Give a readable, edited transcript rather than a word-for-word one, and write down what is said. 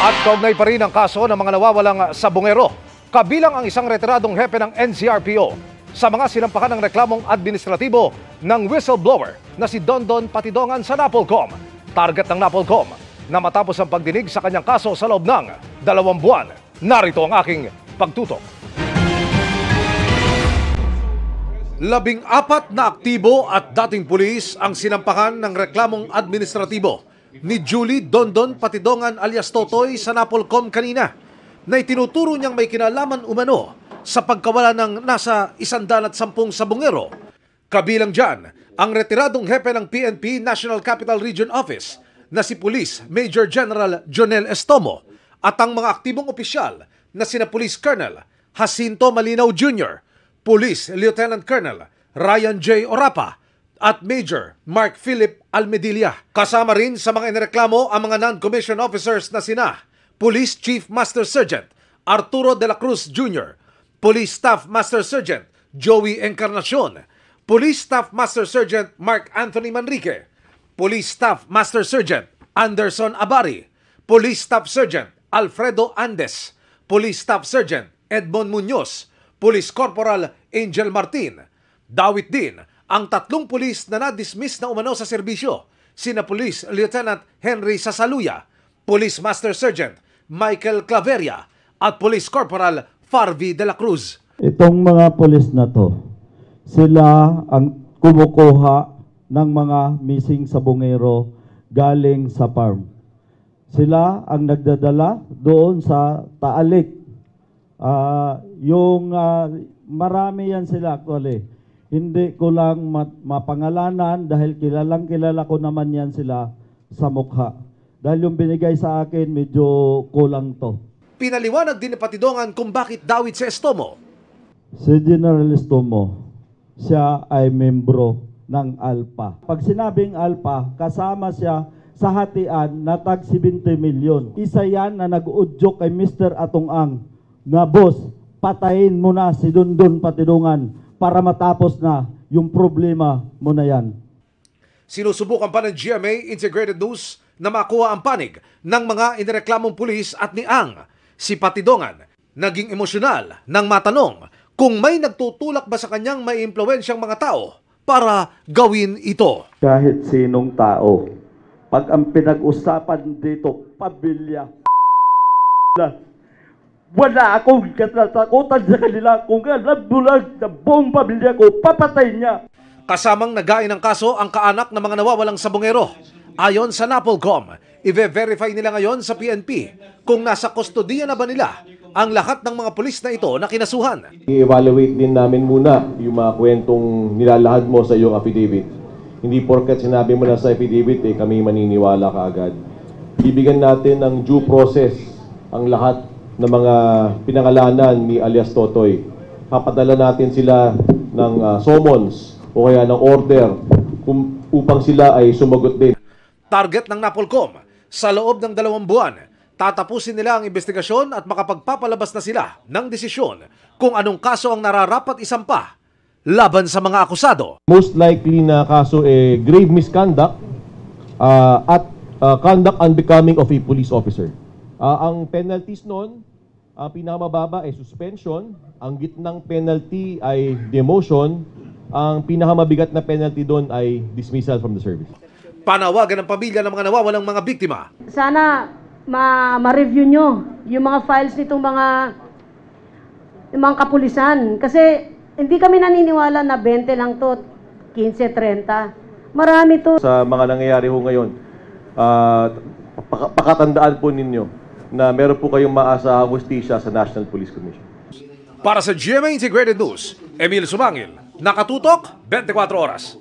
At kaugnay pa rin ang kaso ng mga nawawalang sabongero, kabilang ang isang retiradong hepe ng NCRPO sa mga sinampakan ng reklamong administratibo ng whistleblower na si Dondon Patidongan sa NAPOLCOM. Target ng NAPOLCOM na matapos ang pagdinig sa kanyang kaso sa loob ng 2 buwan. Narito ang aking pagtutok. 14 na aktibo at dating pulis ang sinampakan ng reklamong administratibo ni Julie Dondon Patidongan alias Totoy sa NAPOLCOM kanina na itinuturo niyang may kinalaman umano sa pagkawala ng nasa 110 sabongero. Kabilang dyan ang retiradong hepe ng PNP National Capital Region Office na si Police Major General Jonel Estomo at ang mga aktibong opisyal na sina Police Colonel Jacinto Malinaw Jr., Police Lieutenant Colonel Ryan J. Orapa at Major Mark Philip Almedilla. Kasama rin sa mga inireklamo ang mga non-commissioned officers na sina Police Chief Master Sergeant Arturo de la Cruz Jr., Police Staff Master Sergeant Joey Encarnacion, Police Staff Master Sergeant Mark Anthony Manrique, Police Staff Master Sergeant Anderson Abari, Police Staff Sergeant Alfredo Andes, Police Staff Sergeant Edmond Muñoz, Police Corporal Angel Martin. Dawit din ang 3 pulis na na-dismiss na umano sa serbisyo, sina Police Lieutenant Henry Sasaluya, Police Master Sergeant Michael Claveria at Police Corporal Farvi de la Cruz. Itong mga pulis na to, sila ang kumukuha ng mga missing sabongero galing sa farm. Sila ang nagdadala doon sa Taalik. Marami yan sila actually. Hindi ko lang mapangalanan dahil kilala ko naman yan sila sa mukha. Dahil yung binigay sa akin, medyo kulang to. Pinaliwanag din ni Patidongan kung bakit dawit si Estomo. Si General Estomo, siya ay membro ng ALPA. Pag sinabing ALPA, kasama siya sa hatian na tag 70 milyon. Isa yan na nag-udyok kay Mr. Atong Ang na, boss, patayin mo na si Dondon Patidongan para matapos na yung problema mo na yan. Sinusubukan pa ng GMA Integrated News na makuha ang panig ng mga inireklamong pulis at ni Ang. Si Patidongan naging emosyonal nang matanong kung may nagtutulak ba sa kanyang may impluwensyang mga tao para gawin ito. Kahit sinong tao, pag ang pinag-usapan dito, pamilya, wala akong katatakutan sa kanila. Kung alam bulag na buong pamilya ko, papatay niya. Kasamang nagain ng kaso ang kaanak ng mga nawawalang sabongero. Ayon sa NAPOLCOM, i-verify nila ngayon sa PNP kung nasa kustodiya na ba nila ang lahat ng mga pulis na ito na kinasuhan. I-evaluate din namin muna yung mga kwentong nilalahad mo sa iyong affidavit. Hindi porket sinabi mo na sa affidavit, kami maniniwala kaagad. Bibigyan natin ng due process ang lahat ng mga pinangalanan ni alias Totoy. Papadala natin sila ng summons o kaya ng order upang sila ay sumagot din. Target ng NAPOLCOM, sa loob ng 2 buwan, tatapusin nila ang investigasyon at makapagpapalabas na sila ng desisyon kung anong kaso ang nararapat isampa laban sa mga akusado. Most likely na kaso grave misconduct at conduct unbecoming of a police officer. Ang penalties noon, pinakamababa ay suspension, ang gitnang penalty ay demotion, ang pinakamabigat na penalty doon ay dismissal from the service. Panawagan ng pamilya ng mga nawawalang mga biktima. Sana ma-review nyo yung mga files nitong mga kapulisan. Kasi hindi kami naniniwala na 20 lang to, 15, 30. Marami to. Sa mga nangyayari ho ngayon, pakatandaan po ninyo na meron po kayong maasahang hustisya sa National Police Commission. Para sa GMA Integrated News, Emil Sumangil, nakatutok 24 oras.